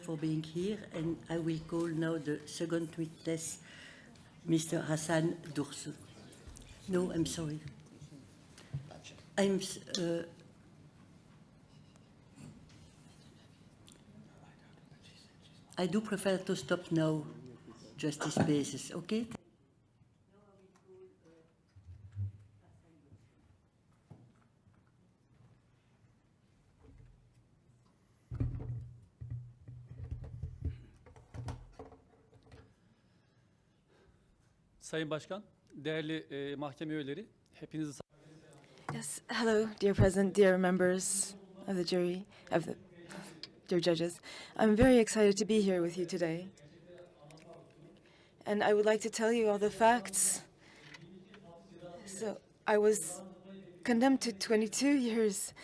for being here, and I will call now the second witness, Mr. Hasan Dursun. No, I'm sorry. I do prefer to stop now, Justice Bezos, okay? Sayın Başkan, değerli mahkeme üyeleri, hepinizi Yes, hello, dear President, dear members of the jury, dear judges. I'm very excited to be here with you today. And I would like to tell you all the facts. So I was condemned to 22 years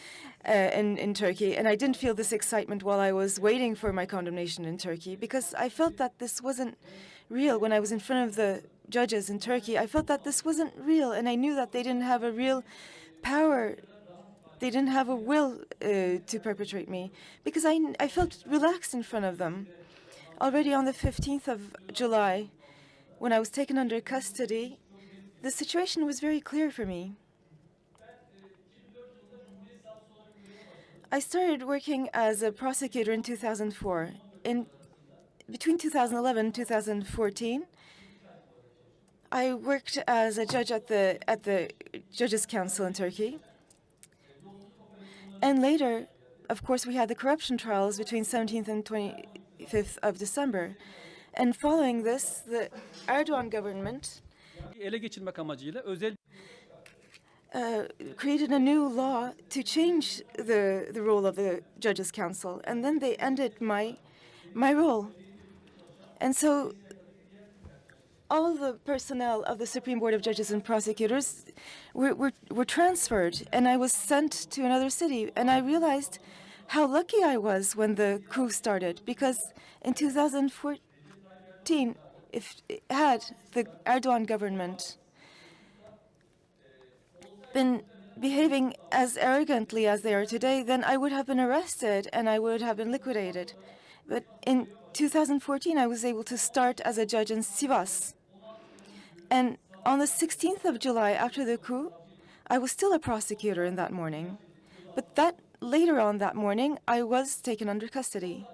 in Turkey, and I didn't feel this excitement while I was waiting for my condemnation in Turkey, because I felt that this wasn't real. When I was in front of the judges in Turkey, I felt that this wasn't real, and I knew that they didn't have a real power. They didn't have a will to perpetrate me, because I felt relaxed in front of them. Already on the 15th of July, when I was taken under custody, the situation was very clear for me. I started working as a prosecutor in 2004. Between 2011 and 2014, I worked as a judge at the Judges' Council in Turkey. And later, of course, we had the corruption trials between 17th and 25th of December. And following this, the Erdogan government ele geçirmek amacıyla özel created a new law to change the role of the Judges' Council. And then they ended my role. And so all the personnel of the Supreme Board of Judges and Prosecutors were transferred, and I was sent to another city. And I realized how lucky I was when the coup started, because in 2014, if had the Erdogan government been behaving as arrogantly as they are today, then I would have been arrested and I would have been liquidated. But in 2014, I was able to start as a judge in Sivas. And on the 16th of July, after the coup, I was still a prosecutor in that morning. But later on that morning, I was taken under custody.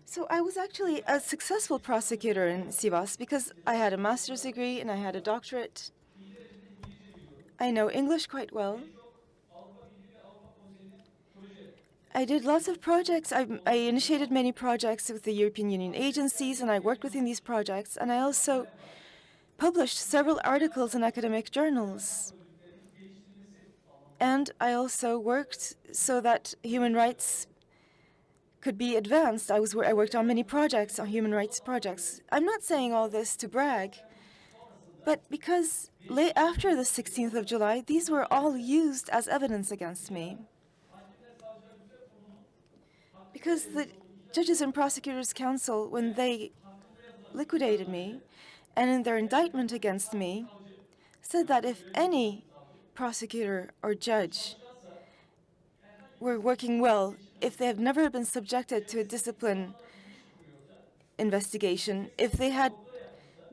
So I was actually a successful prosecutor in Sivas because I had a master's degree and I had a doctorate. I know English quite well. I did lots of projects. I initiated many projects with the European Union agencies, and I worked within these projects. And I also published several articles in academic journals. And I also worked so that human rights could be advanced. I worked on many projects, on human rights projects. I'm not saying all this to brag, but because after the 16th of July, these were all used as evidence against me. Because the Judges and Prosecutors Council, when they liquidated me, and in their indictment against me, said that if any prosecutor or judge were working well, if they have never been subjected to a discipline investigation, if they had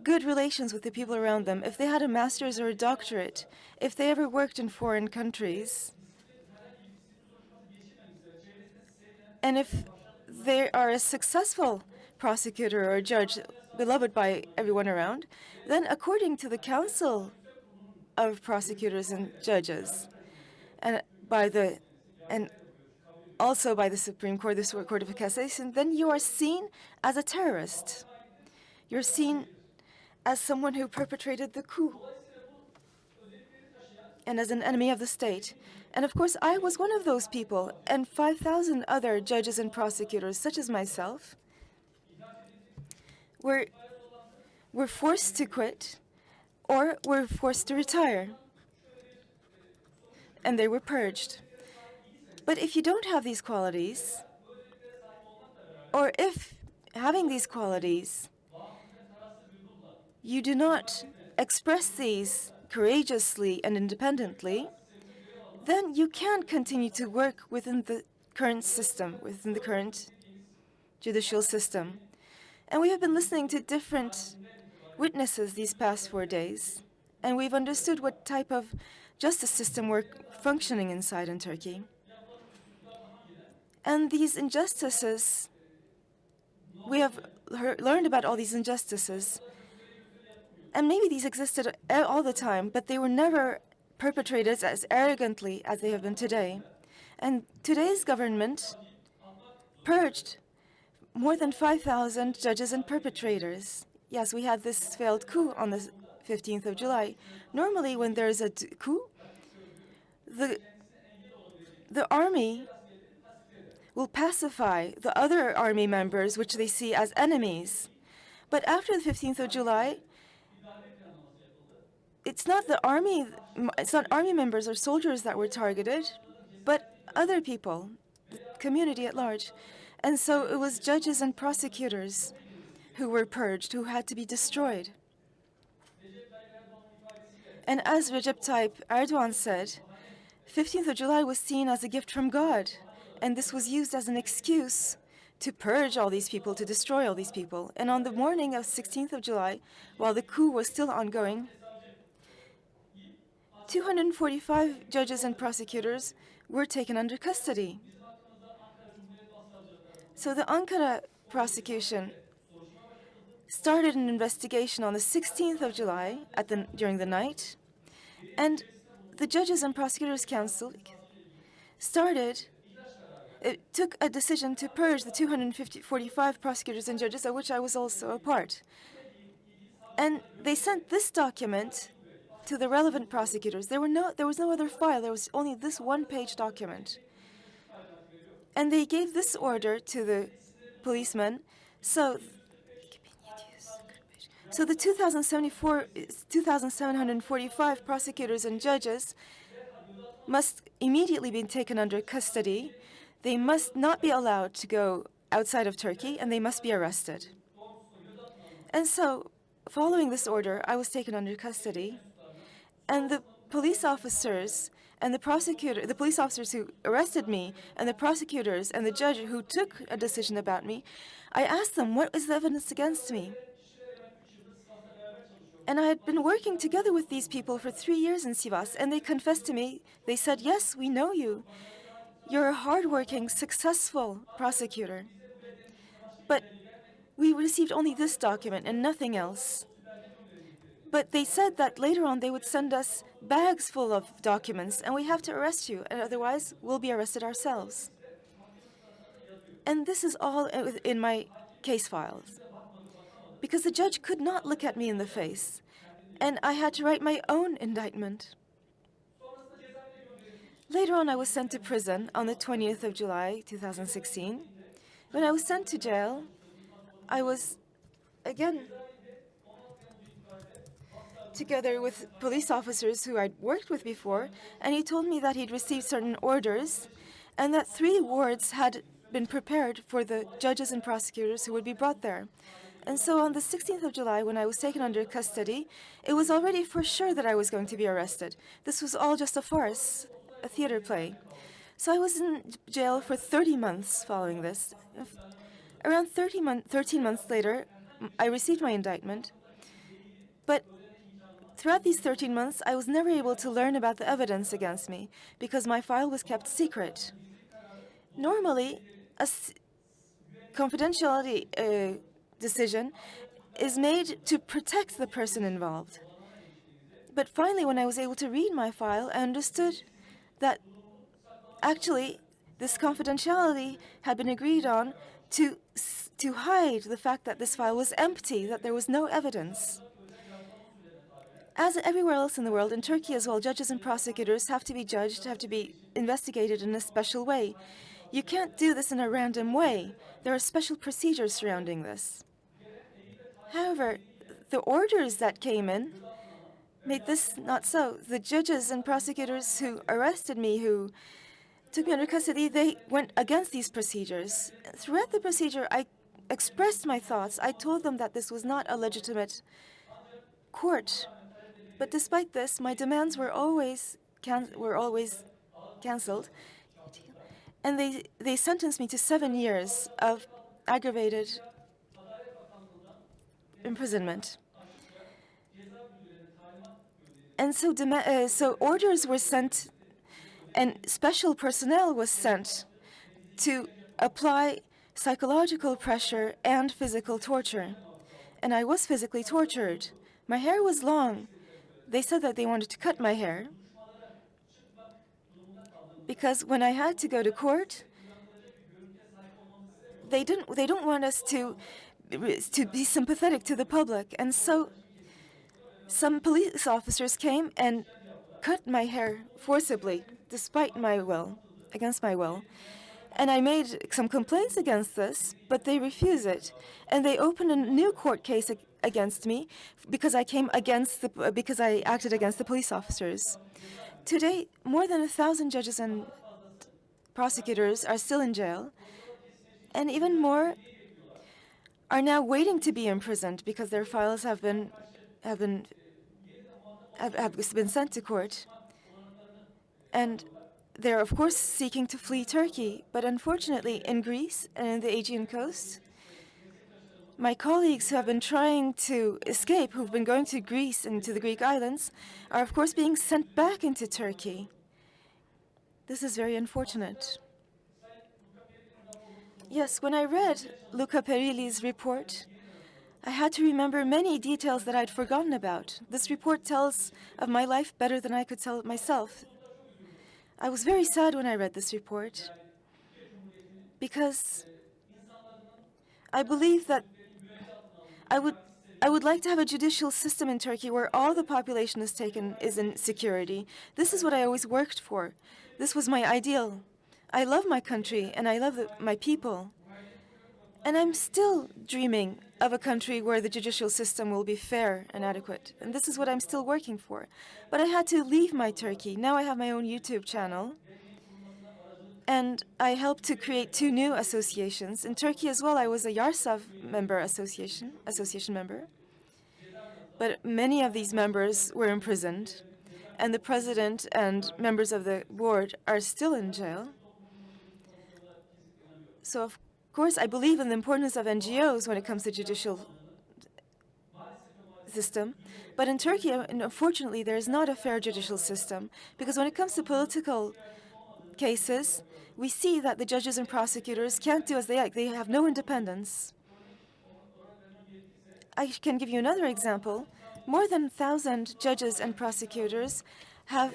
good relations with the people around them, if they had a master's or a doctorate, if they ever worked in foreign countries, and if they are a successful prosecutor or judge, beloved by everyone around, then according to the Council of Prosecutors and Judges, and also by the Supreme Court, the Court of Cassation, then you are seen as a terrorist. You're seen as someone who perpetrated the coup and as an enemy of the state. And of course, I was one of those people, and 5,000 other judges and prosecutors, such as myself, were forced to quit or were forced to retire. And they were purged. But if you don't have these qualities, or if having these qualities, you do not express these courageously and independently, then you can't continue to work within the current system, within the current judicial system. And we have been listening to different witnesses these past 4 days, and we've understood what type of justice system we're functioning inside in Turkey. And these injustices, we have learned about all these injustices, and maybe these existed all the time, but they were never perpetrated as arrogantly as they have been today. And today's government purged more than 5,000 judges and perpetrators. Yes, we had this failed coup on the 15th of July. Normally, when there is a coup, the army will pacify the other army members, which they see as enemies. But after the 15th of July, it's not army members or soldiers that were targeted, but other people, the community at large. And so it was judges and prosecutors who were purged, who had to be destroyed. And as Recep Tayyip Erdogan said, 15th of July was seen as a gift from God, and this was used as an excuse to purge all these people, to destroy all these people. And on the morning of 16th of July, while the coup was still ongoing, 245 judges and prosecutors were taken under custody. So the Ankara prosecution started an investigation on the 16th of July during the night, and the Judges and Prosecutors Council took a decision to purge the 245 prosecutors and judges, of which I was also a part. And they sent this document to the relevant prosecutors. There was no other file. There was only this one-page document. And they gave this order to the policemen. So the 2,745 prosecutors and judges must immediately be taken under custody. They must not be allowed to go outside of Turkey, and they must be arrested. And so, following this order, I was taken under custody, and the police officers and the police officers who arrested me, and the prosecutors and the judge who took a decision about me, I asked them, what is the evidence against me? And I had been working together with these people for 3 years in Sivas, and they confessed to me. They said, yes, we know you. You're a hardworking, successful prosecutor. But we received only this document and nothing else. But they said that later on they would send us bags full of documents, and we have to arrest you, and otherwise we'll be arrested ourselves. And this is all in my case files, because the judge could not look at me in the face, and I had to write my own indictment. Later on, I was sent to prison on the 20th of July, 2016. When I was sent to jail, I was, again, together with police officers who I'd worked with before, and he told me that he'd received certain orders and that 3 wards had been prepared for the judges and prosecutors who would be brought there. And so on the 16th of July, when I was taken under custody, it was already for sure that I was going to be arrested. This was all just a farce, a theater play. So I was in jail for 30 months following this. Around 13 months later, I received my indictment. But throughout these 13 months, I was never able to learn about the evidence against me because my file was kept secret. Normally, a confidentiality decision is made to protect the person involved. But finally, when I was able to read my file, I understood that actually this confidentiality had been agreed on to hide the fact that this file was empty, that there was no evidence. As everywhere else in the world, in Turkey as well, judges and prosecutors have to be judged, have to be investigated in a special way. You can't do this in a random way. There are special procedures surrounding this. However, the orders that came in made this not so. The judges and prosecutors who arrested me, who took me under custody, they went against these procedures. Throughout the procedure, I expressed my thoughts. I told them that this was not a legitimate court. But despite this, my demands were always cancelled. And they sentenced me to 7 years of aggravated imprisonment. And so orders were sent, and special personnel was sent to apply psychological pressure and physical torture. And I was physically tortured. My hair was long. They said that they wanted to cut my hair because when I had to go to court, they don't want us to be sympathetic to the public. And so some police officers came and cut my hair forcibly, despite my will, against my will. And I made some complaints against this, but they refused it. And they opened a new court case against me because I acted against the police officers. Today, more than 1,000 judges and prosecutors are still in jail, and even more are now waiting to be imprisoned because their files have been sent to court. And they're, of course, seeking to flee Turkey. But unfortunately, in Greece and in the Aegean coast, my colleagues who have been trying to escape, who've been going to Greece and to the Greek islands, are, of course, being sent back into Turkey. This is very unfortunate. Yes, when I read Luca Perilli's report, I had to remember many details that I'd forgotten about. This report tells of my life better than I could tell it myself. I was very sad when I read this report because I believe that I would like to have a judicial system in Turkey where all the population is in security. This is what I always worked for. This was my ideal. I love my country and I love my people. And I'm still dreaming of a country where the judicial system will be fair and adequate. And this is what I'm still working for. But I had to leave my Turkey. Now I have my own YouTube channel. And I helped to create 2 new associations. In Turkey as well, I was a Yarsav association member. But many of these members were imprisoned. And the president and members of the board are still in jail. So, of course, I believe in the importance of NGOs when it comes to judicial system. But in Turkey, unfortunately, there is not a fair judicial system. Because when it comes to political cases, we see that the judges and prosecutors can't do as they like. They have no independence. I can give you another example. More than 1,000 judges and prosecutors have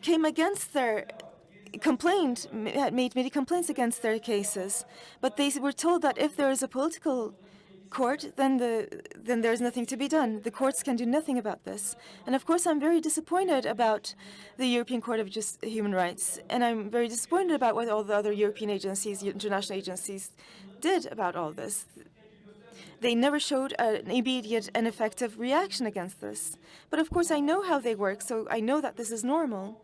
came against their had made many complaints against their cases, but they were told that if there is a political court, then there's nothing to be done. The courts can do nothing about this. And of course, I'm very disappointed about the European Court of Human Rights, and I'm very disappointed about what all the other European agencies, international agencies, did about all this. They never showed an immediate and effective reaction against this. But of course, I know how they work, so I know that this is normal.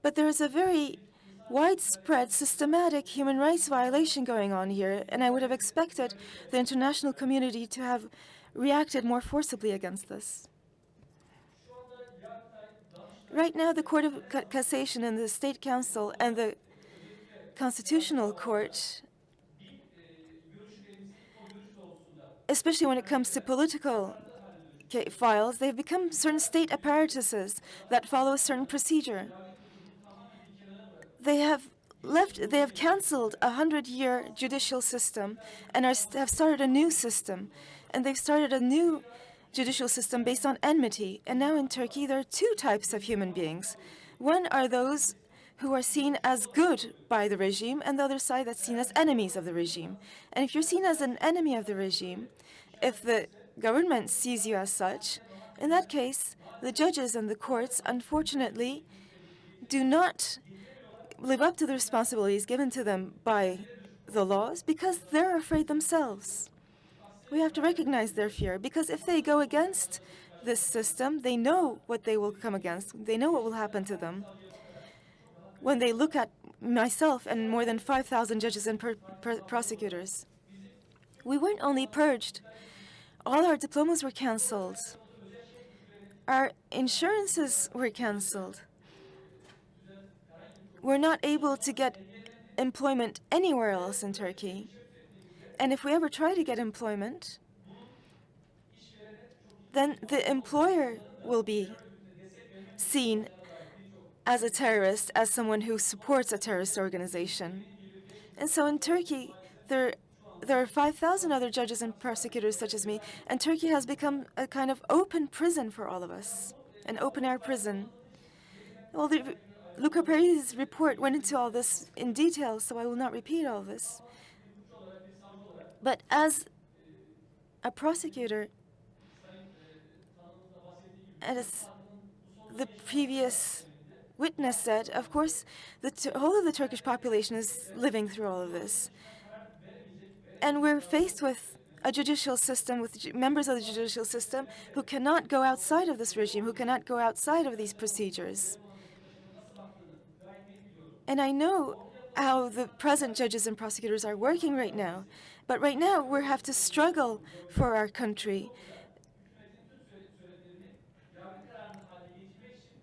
But there is a very widespread, systematic human rights violation going on here, and I would have expected the international community to have reacted more forcibly against this. Right now, the Court of Cassation and the State Council and the Constitutional Court, especially when it comes to political files, they've become certain state apparatuses that follow a certain procedure. They have canceled a 100-year judicial system and have started a new system. And they've started a new judicial system based on enmity. And now in Turkey, there are 2 types of human beings. One are those who are seen as good by the regime, and the other side that's seen as enemies of the regime. And if you're seen as an enemy of the regime, if the government sees you as such, in that case, the judges and the courts, unfortunately, do not live up to the responsibilities given to them by the laws because they're afraid themselves. We have to recognize their fear, because if they go against this system, they know what they will come against. They know what will happen to them. When they look at myself and more than 5,000 judges and prosecutors, we weren't only purged, all our diplomas were canceled. Our insurances were canceled. we're not able to get employment anywhere else in Turkey. And if we ever try to get employment, then the employer will be seen as a terrorist, as someone who supports a terrorist organization. And so in Turkey, there are 5,000 other judges and prosecutors such as me, and Turkey has become a kind of open prison for all of us, an open-air prison. Well, Luca Perilli's report went into all this in detail, so I will not repeat all this. But as a prosecutor, and as the previous witness said, of course, the whole of the Turkish population is living through all of this. And we're faced with a judicial system, with members of the judicial system who cannot go outside of this regime, who cannot go outside of these procedures. And I know how the present judges and prosecutors are working right now. But right now, we have to struggle for our country.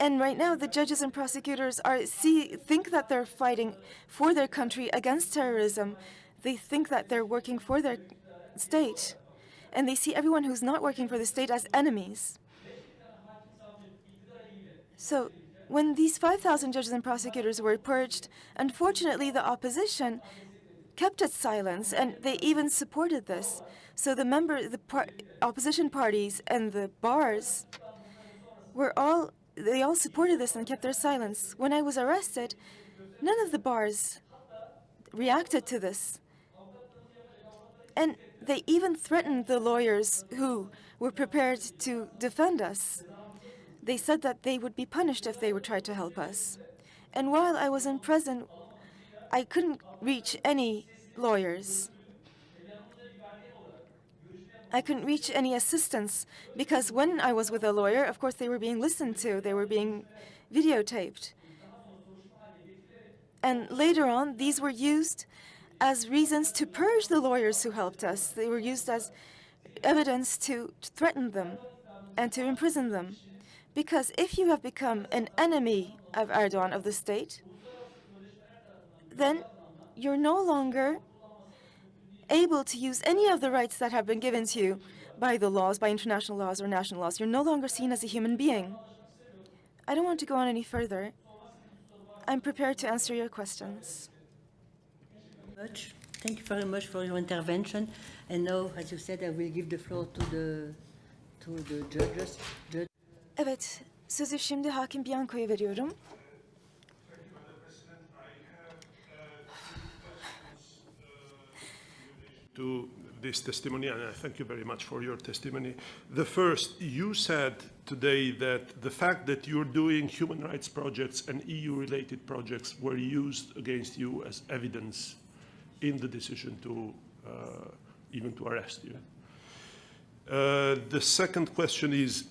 And right now, the judges and prosecutors think that they're fighting for their country against terrorism. They think that they're working for their state. And they see everyone who's not working for the state as enemies. So when these 5,000 judges and prosecutors were purged, unfortunately, the opposition kept its silence, and they even supported this. So the opposition parties and the bars they all supported this and kept their silence. When I was arrested, none of the bars reacted to this. And they even threatened the lawyers who were prepared to defend us. They said that they would be punished if they would try to help us. And while I was in prison, I couldn't reach any lawyers. I couldn't reach any assistance because when I was with a lawyer, of course, they were being listened to. They were being videotaped. And later on, these were used as reasons to purge the lawyers who helped us. They were used as evidence to threaten them and to imprison them. Because if you have become an enemy of Erdogan, of the state, then you're no longer able to use any of the rights that have been given to you by the laws, by international laws or national laws. You're no longer seen as a human being. I don't want to go on any further. I'm prepared to answer your questions. Thank you very much for your intervention. And now, as you said, I will give the floor to the judges. Evet, sözü şimdi Hakim Bianco'ya veriyorum. To this testimony, and I thank you very much for your testimony. The first, you said today that the fact that you're doing human rights projects and EU-related projects were used against you as evidence in the decision to even to arrest you. The second question is,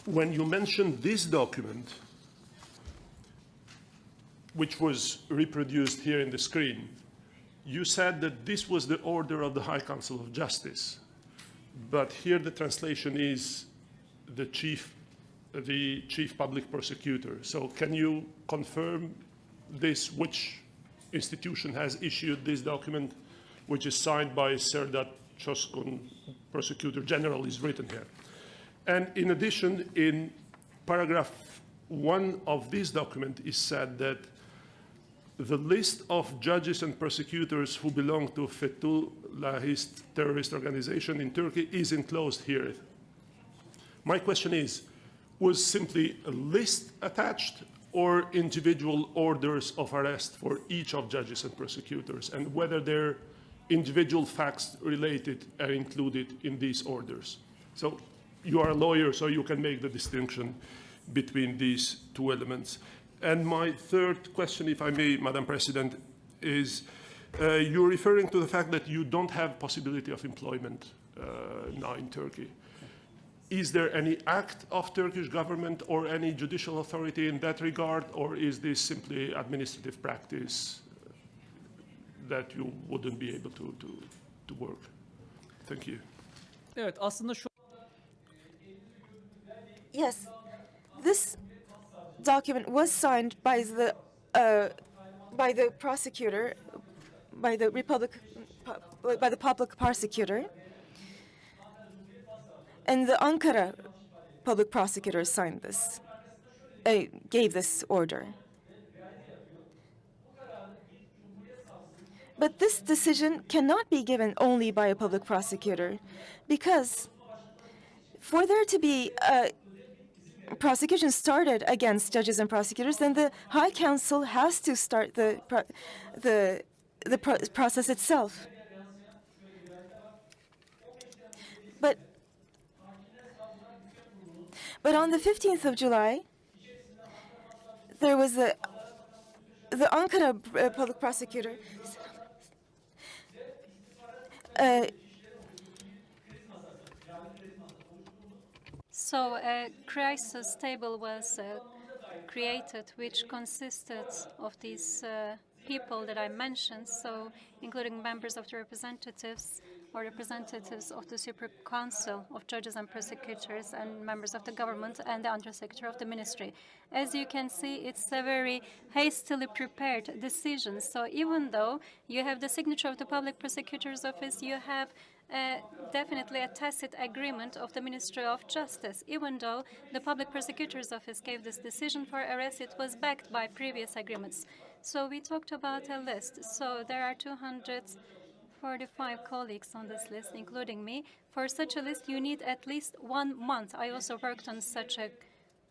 when you mentioned this document, which was reproduced here in the screen, you said that this was the order of the High Council of Justice, but here the translation is the chief public prosecutor. So can you confirm this, which institution has issued this document, which is signed by Serdar Çoskun, Prosecutor General, is written here. And in addition, in paragraph 1 of this document is said that the list of judges and prosecutors who belong to Fethullahist terrorist organization in Turkey is enclosed here. My question is, was simply a list attached or individual orders of arrest for each of judges and prosecutors, and whether their individual facts related are included in these orders? So you are a lawyer, so you can make the distinction between these two elements. And my third question, if I may, Madam President, is you're referring to the fact that you don't have possibility of employment now in Turkey. Is there any act of Turkish government or any judicial authority in that regard, or is this simply administrative practice that you wouldn't be able to work? Thank you. Evet, aslında şu Yes, this document was signed by the by the prosecutor, by the public prosecutor, and the Ankara public prosecutor signed this, gave this order. But this decision cannot be given only by a public prosecutor, because for there to be a prosecution started against judges and prosecutors, then the High Council has to start the process itself. But on the 15th of July, there was the Ankara public prosecutor. So a crisis table was created, which consisted of these people that I mentioned, so including members of the representatives or representatives of the Super Council of Judges and Prosecutors and members of the government and the Undersecretary of the Ministry. As you can see, it's a very hastily prepared decision. So even though you have the signature of the Public Prosecutor's Office, you have definitely a tacit agreement of the Ministry of Justice. Even though the Public Prosecutor's Office gave this decision for arrest, it was backed by previous agreements. So we talked about a list. So there are 245 colleagues on this list, including me. For such a list, you need at least 1 month. I also worked on such a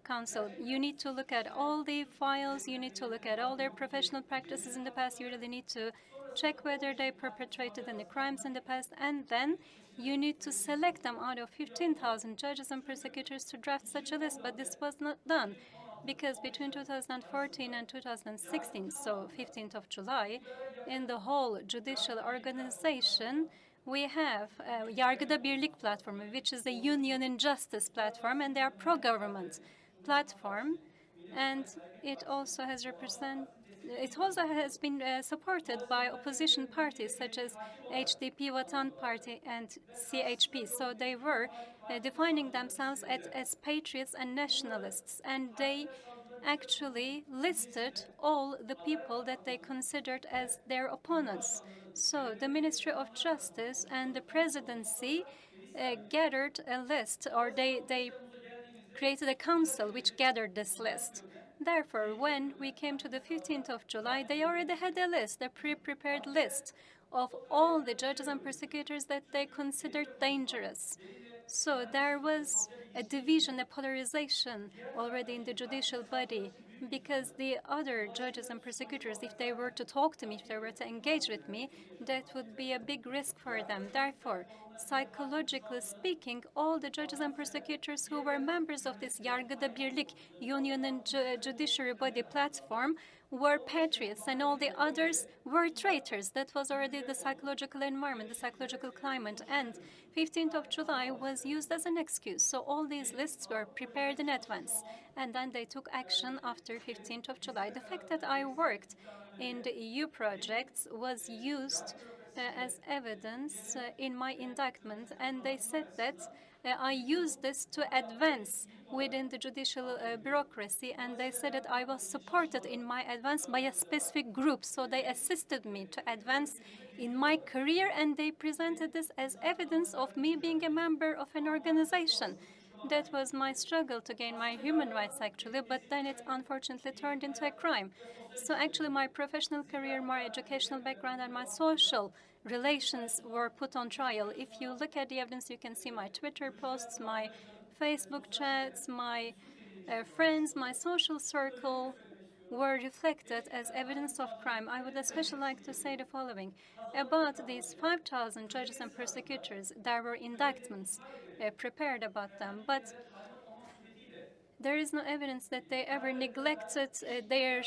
council. You need to look at all the files. You need to look at all their professional practices in the past. You really need to check whether they perpetrated any crimes in the past, and then you need to select them out of 15,000 judges and prosecutors to draft such a list. But this was not done, because between 2014 and 2016, so 15th of July, in the whole judicial organization, we have Yargıda Birlik platform, which is the Union in Justice platform, and they are pro-government platform, and it also has been supported by opposition parties such as HDP, Vatan Party, and CHP. So they were defining themselves as patriots and nationalists, and they actually listed all the people that they considered as their opponents. So the Ministry of Justice and the presidency gathered a list, or they created a council which gathered this list. Therefore, when we came to the 15th of July, they already had a list, a pre-prepared list of all the judges and prosecutors that they considered dangerous. So there was a division, a polarization already in the judicial body, because the other judges and prosecutors, if they were to talk to me, if they were to engage with me, that would be a big risk for them. Therefore, psychologically speaking, all the judges and prosecutors who were members of this Yargıda Birlik Union and Judiciary Body platform were patriots, and all the others were traitors. That was already the psychological environment, the psychological climate, and 15th of July was used as an excuse. So all these lists were prepared in advance, and then they took action after 15th of July. The fact that I worked in the EU projects was used as evidence in my indictment, and they said that I used this to advance within the judicial bureaucracy, and they said that I was supported in my advance by a specific group, so they assisted me to advance in my career, and they presented this as evidence of me being a member of an organization. That was my struggle to gain my human rights, actually, but then it unfortunately turned into a crime. So actually my professional career, my educational background, and my social relations were put on trial. If you look at the evidence, you can see my Twitter posts, my Facebook chats, my friends, my social circle were reflected as evidence of crime. I would especially like to say the following. About these 5,000 judges and prosecutors, there were indictments prepared about them, but there is no evidence that they ever neglected their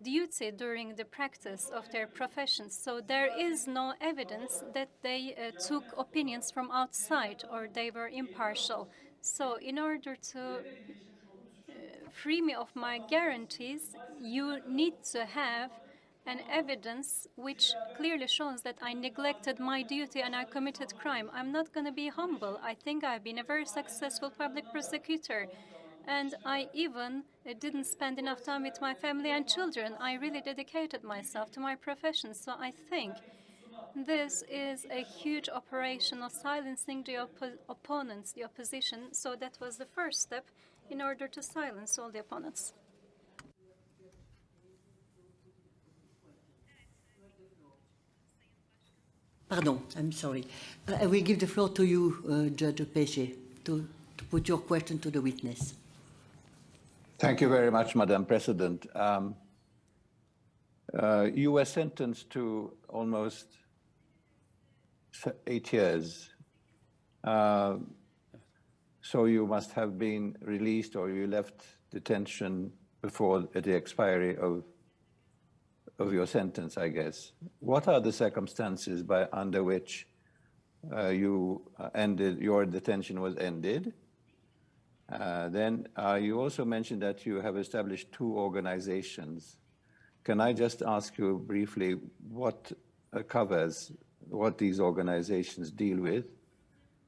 duty during the practice of their professions. So there is no evidence that they took opinions from outside or they were impartial. So in order to free me of my guarantees, you need to have an evidence which clearly shows that I neglected my duty and I committed crime. I'm not going to be humble. I think I've been a very successful public prosecutor. And I even didn't spend enough time with my family and children. I really dedicated myself to my profession. So I think this is a huge operation of silencing the opponents, the opposition. So that was the first step in order to silence all the opponents. Pardon, I'm sorry. I will give the floor to you, Judge Peche, to put your question to the witness. Thank you very much, Madam President. You were sentenced to almost 8 years. So you must have been released, or you left detention before the expiry of your sentence, I guess. What are the circumstances under which your detention was ended? Then you also mentioned that you have established 2 organizations. Can I just ask you briefly what what these organizations deal with?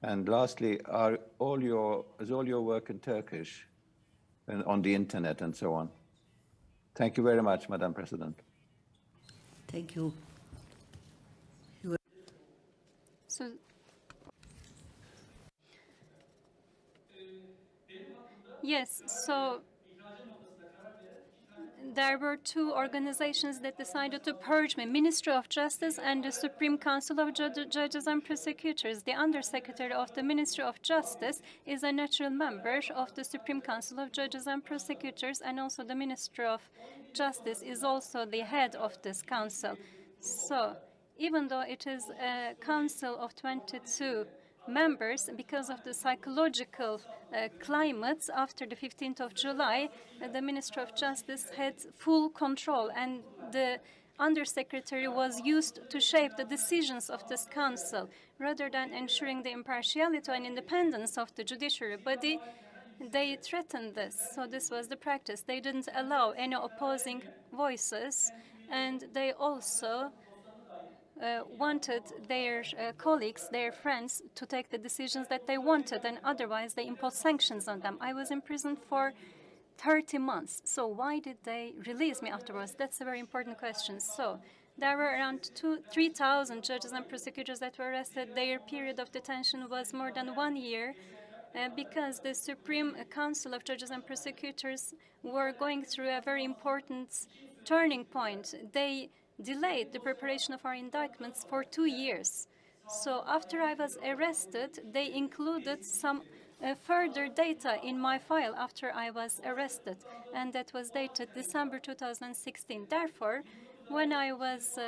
And lastly, is all your work in Turkish and on the internet and so on? Thank you very much, Madam President. Thank you. So, yes, so there were 2 organizations that decided to purge me, Ministry of Justice and the Supreme Council of Judges and Prosecutors. The Undersecretary of the Ministry of Justice is a natural member of the Supreme Council of Judges and Prosecutors, and also the Ministry of Justice is also the head of this council. So, even though it is a council of 22 members, because of the psychological climate after the 15th of July, the Ministry of Justice had full control, and the Undersecretary was used to shape the decisions of this council, rather than ensuring the impartiality and independence of the judiciary body. They threatened this, so this was the practice. They didn't allow any opposing voices, and they also wanted their colleagues, their friends, to take the decisions that they wanted, and otherwise they imposed sanctions on them. I was imprisoned for 30 months. So why did they release me afterwards? That's a very important question. So there were around 3,000 judges and prosecutors that were arrested. Their period of detention was more than 1 year, because the Supreme Council of Judges and Prosecutors were going through a very important turning point. They delayed the preparation of our indictments for 2 years. So after I was arrested, they included some further data in my file after I was arrested, and that was dated December 2016. Therefore, when I was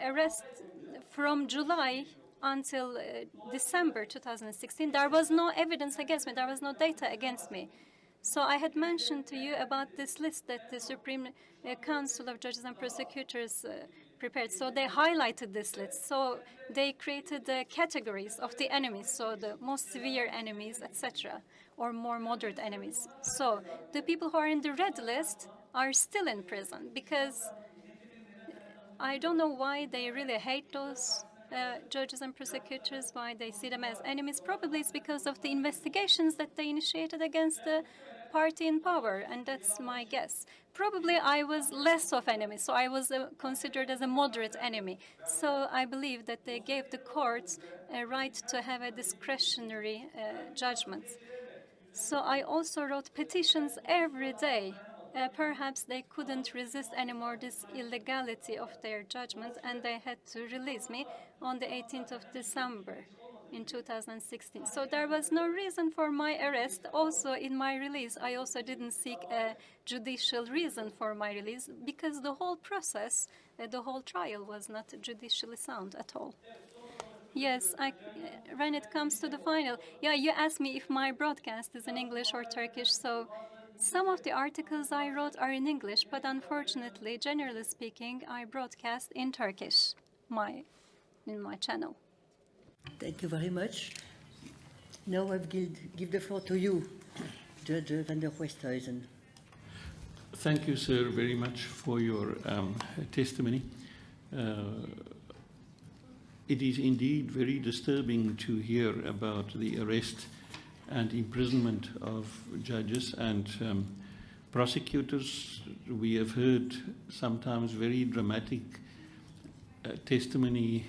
arrested from July until December 2016, there was no evidence against me, there was no data against me. So I had mentioned to you about this list that the Supreme Council of Judges and Prosecutors prepared. So they highlighted this list. So they created the categories of the enemies, so the most severe enemies, etc., or more moderate enemies. So the people who are in the red list are still in prison, because I don't know why they really hate those judges and prosecutors, why they see them as enemies. Probably it's because of the investigations that they initiated against the party in power, and that's my guess. Probably I was less of enemy, so I was considered as a moderate enemy. So I believe that they gave the courts a right to have a discretionary judgment. So I also wrote petitions every day. Perhaps they couldn't resist anymore this illegality of their judgment, and they had to release me on the 18th of December in 2016. So there was no reason for my arrest. Also, in my release, I also didn't seek a judicial reason for my release, because the whole process, the whole trial was not judicially sound at all. Yes, when it comes to the final, you asked me if my broadcast is in English or Turkish, so some of the articles I wrote are in English, but unfortunately, generally speaking, I broadcast in Turkish in my channel. Thank you very much. Now I will give the floor to you, Judge van der Westhuizen. Thank you, sir, very much for your testimony. It is indeed very disturbing to hear about the arrest and imprisonment of judges and prosecutors. We have heard sometimes very dramatic testimony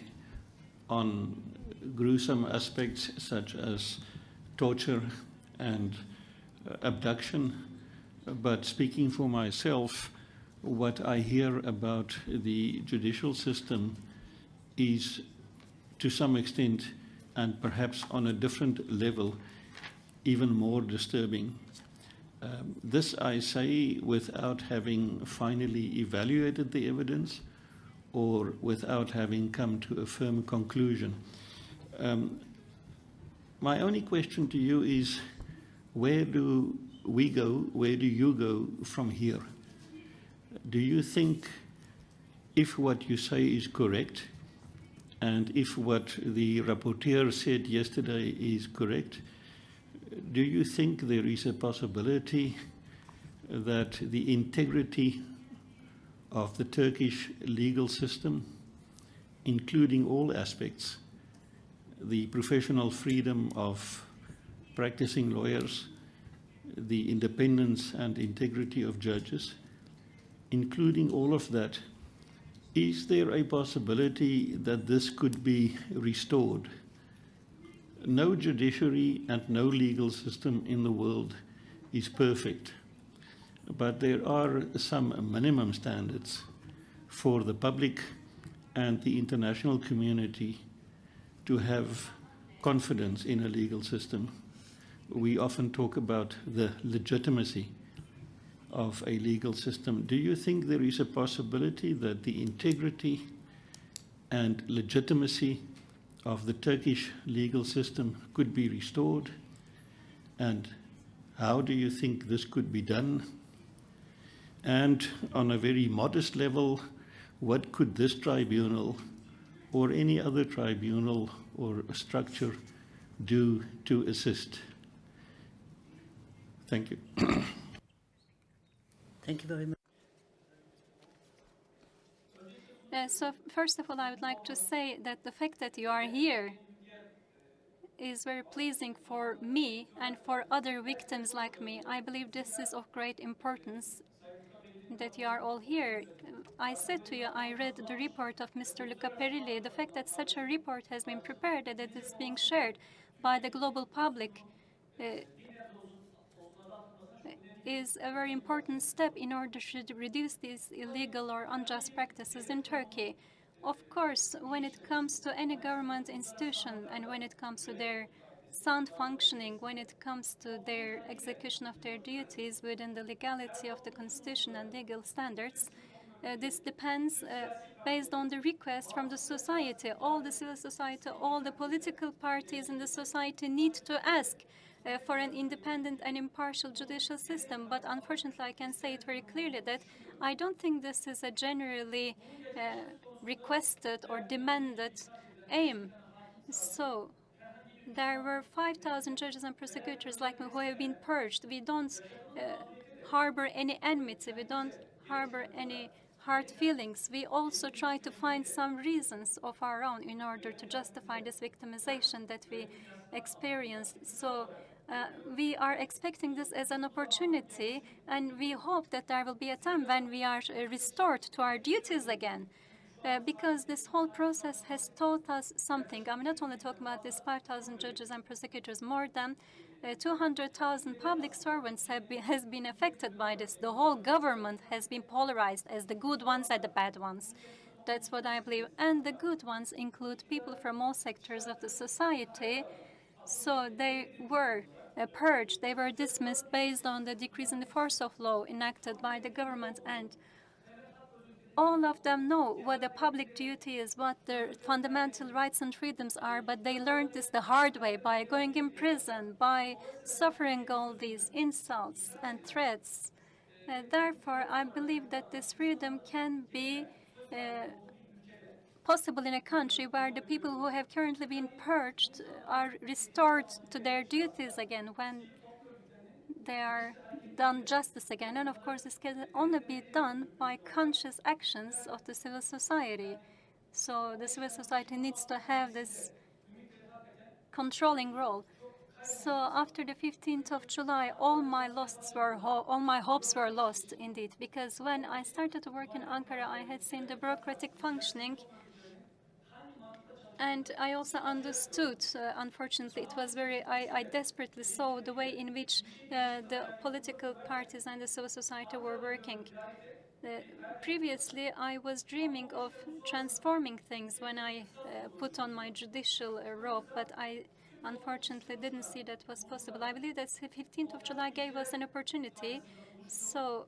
on gruesome aspects such as torture and abduction. But speaking for myself, what I hear about the judicial system is, to some extent, and perhaps on a different level, even more disturbing. This I say without having finally evaluated the evidence or without having come to a firm conclusion. My only question to you is, where do we go, where do you go from here? Do you think if what you say is correct, and if what the rapporteur said yesterday is correct, do you think there is a possibility that the integrity of the Turkish legal system, including all aspects, the professional freedom of practicing lawyers, the independence and integrity of judges, including all of that, is there a possibility that this could be restored? No judiciary and no legal system in the world is perfect, but there are some minimum standards for the public and the international community to have confidence in a legal system. We often talk about the legitimacy of a legal system. Do you think there is a possibility that the integrity and legitimacy of the Turkish legal system could be restored? And how do you think this could be done? And on a very modest level, what could this tribunal or any other tribunal or structure do to assist? Thank you. Thank you very much. So first of all, I would like to say that the fact that you are here is very pleasing for me and for other victims like me. I believe this is of great importance that you are all here. I said to you, I read the report of Mr. Luca Perilli. The fact that such a report has been prepared and that it's being shared by the global public is a very important step in order to reduce these illegal or unjust practices in Turkey. Of course, when it comes to any government institution and when it comes to their sound functioning, when it comes to their execution of their duties within the legality of the constitution and legal standards, this depends based on the request from the society. All the civil society, all the political parties in the society need to ask for an independent and impartial judicial system. But unfortunately, I can say it very clearly that I don't think this is a generally requested or demanded aim. So there were 5,000 judges and prosecutors like me who have been purged. We don't harbor any enmity. We don't harbor any hard feelings. We also try to find some reasons of our own in order to justify this victimization that we experienced. So we are expecting this as an opportunity, and we hope that there will be a time when we are restored to our duties again. Because this whole process has taught us something. I'm not only talking about these 5,000 judges and prosecutors, more than 200,000 public servants has been affected by this. The whole government has been polarized as the good ones and the bad ones. That's what I believe. And the good ones include people from all sectors of the society. So they were purged, they were dismissed based on the decrease in the force of law enacted by the government, and all of them know what the public duty is, what their fundamental rights and freedoms are, but they learned this the hard way by going in prison, by suffering all these insults and threats. Therefore, I believe that this freedom can be possible in a country where the people who have currently been purged are restored to their duties again when they are done justice again. And of course, this can only be done by conscious actions of the civil society. So the civil society needs to have this controlling role. So after the 15th of July, all my hopes were lost indeed, because when I started to work in Ankara, I had seen the bureaucratic functioning, and I also understood, unfortunately, it was I desperately saw the way in which the political parties and the civil society were working. Previously, I was dreaming of transforming things when I put on my judicial robe, but I unfortunately didn't see that was possible. I believe that the 15th of July gave us an opportunity, so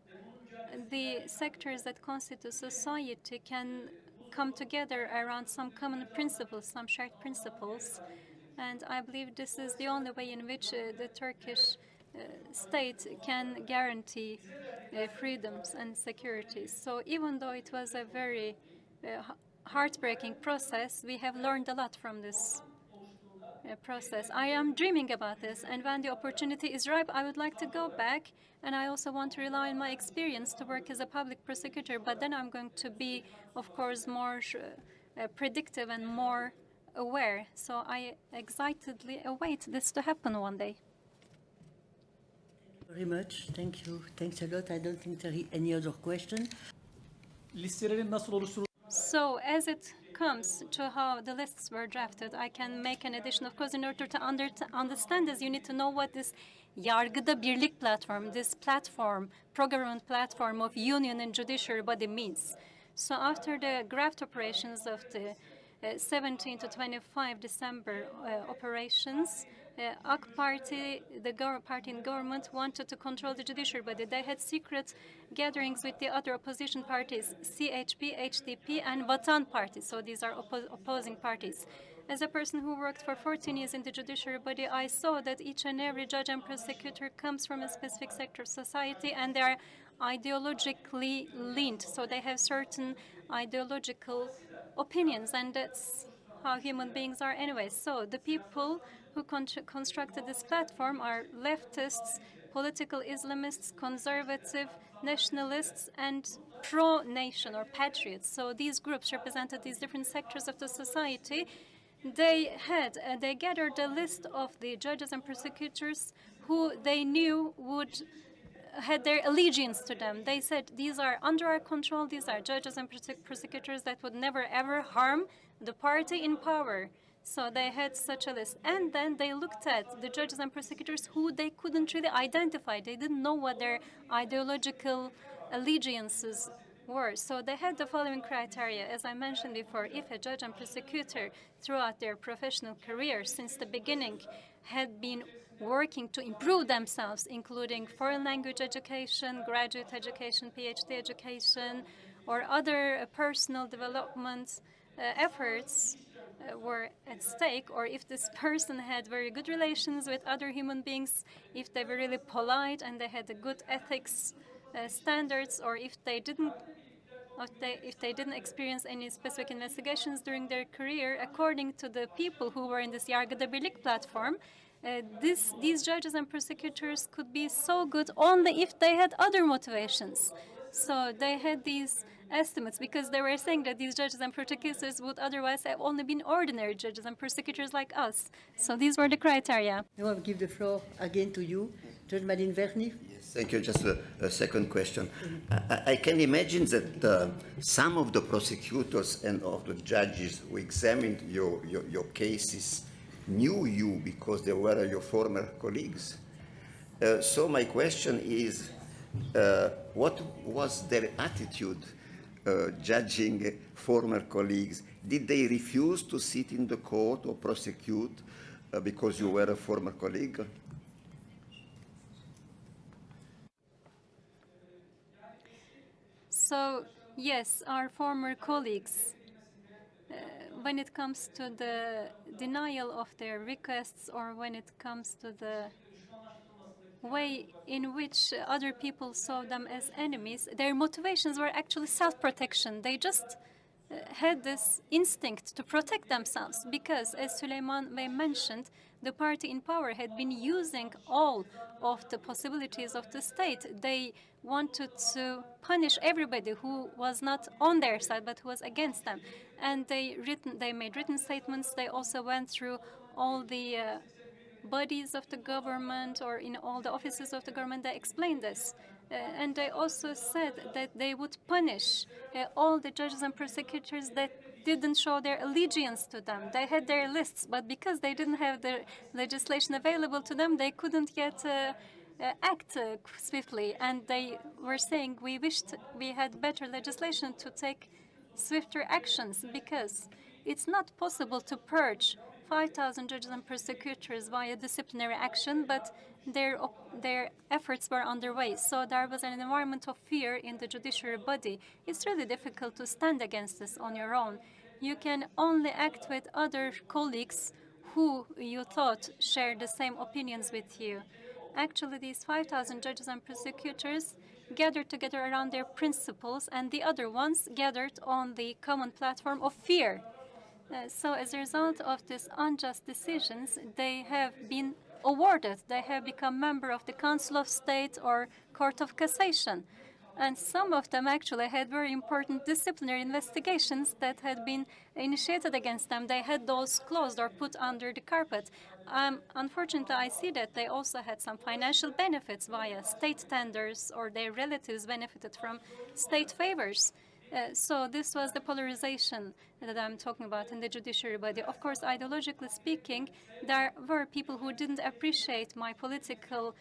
the sectors that constitute society can come together around some common principles, some shared principles, and I believe this is the only way in which the Turkish state can guarantee freedoms and securities. So even though it was a very heartbreaking process, we have learned a lot from this process. I am dreaming about this, and when the opportunity is ripe, I would like to go back, and I also want to rely on my experience to work as a public prosecutor, but then I'm going to be, of course, more predictive and more aware. So I excitedly await this to happen one day. Very much. Thank you. Thanks a lot. I don't think there is any other question. Listelerin nasıl oluşturulduğunu So as it comes to how the lists were drafted, I can make an addition. Of course, in order to understand this, you need to know what this Yargıda Birlik platform, this platform, pro-government platform of union and judiciary body means. So after the graft operations of the 17 to 25 December operations, AK Party, the party in government, wanted to control the judiciary body. They had secret gatherings with the other opposition parties, CHP, HDP, and Vatan Party. So these are opposing parties. As a person who worked for 14 years in the judiciary body, I saw that each and every judge and prosecutor comes from a specific sector of society, and they are ideologically linked. So they have certain ideological opinions, and that's how human beings are anyway. So the people who constructed this platform are leftists, political Islamists, conservative, nationalists, and pro-nation or patriots. So these groups represented these different sectors of the society. They gathered a list of the judges and prosecutors who they knew had their allegiance to them. They said, these are under our control, these are judges and prosecutors that would never ever harm the party in power. So they had such a list. And then they looked at the judges and prosecutors who they couldn't really identify. They didn't know what their ideological allegiances were. So they had the following criteria. As I mentioned before, if a judge and prosecutor throughout their professional career since the beginning had been working to improve themselves, including foreign language education, graduate education, PhD education, or other personal development efforts were at stake, or if this person had very good relations with other human beings, if they were really polite and they had a good ethics standards, or if they didn't experience any specific investigations during their career, according to the people who were in this Yargıda Birlik platform, these judges and prosecutors could be so good only if they had other motivations. So they had these estimates because they were saying that these judges and prosecutors would otherwise have only been ordinary judges and prosecutors like us. So these were the criteria. Now I'll give the floor again to you, Judge Madine Verny. Yes, thank you. Just a second question. I can imagine that some of the prosecutors and of the judges who examined your cases knew you because they were your former colleagues. So my question is, what was their attitude judging former colleagues? Did they refuse to sit in the court or prosecute because you were a former colleague? So, yes, our former colleagues, when it comes to the denial of their requests or when it comes to the way in which other people saw them as enemies, their motivations were actually self-protection. They just had this instinct to protect themselves because, as Süleyman Bey mentioned, the party in power had been using all of the possibilities of the state. They wanted to punish everybody who was not on their side but who was against them. And they made written statements. They also went through all the bodies of the government or in all the offices of the government. They explained this. And they also said that they would punish all the judges and prosecutors that didn't show their allegiance to them. They had their lists, but because they didn't have the legislation available to them, they couldn't yet act swiftly. And they were saying, we wished we had better legislation to take swifter actions, because it's not possible to purge 5,000 judges and prosecutors via disciplinary action, but their efforts were underway. So there was an environment of fear in the judiciary body. It's really difficult to stand against this on your own. You can only act with other colleagues who you thought shared the same opinions with you. Actually, these 5,000 judges and prosecutors gathered together around their principles, and the other ones gathered on the common platform of fear. So as a result of these unjust decisions, they have been awarded. They have become member of the Council of State or Court of Cassation. And some of them actually had very important disciplinary investigations that had been initiated against them. They had those closed or put under the carpet. Unfortunately, I see that they also had some financial benefits via state tenders, or their relatives benefited from state favors. So this was the polarization that I'm talking about in the judiciary body. Of course, ideologically speaking, there were people who didn't appreciate my political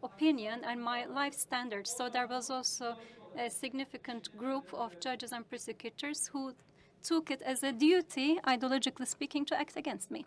opinion and my life standards. So there was also a significant group of judges and prosecutors who took it as a duty, ideologically speaking, to act against me.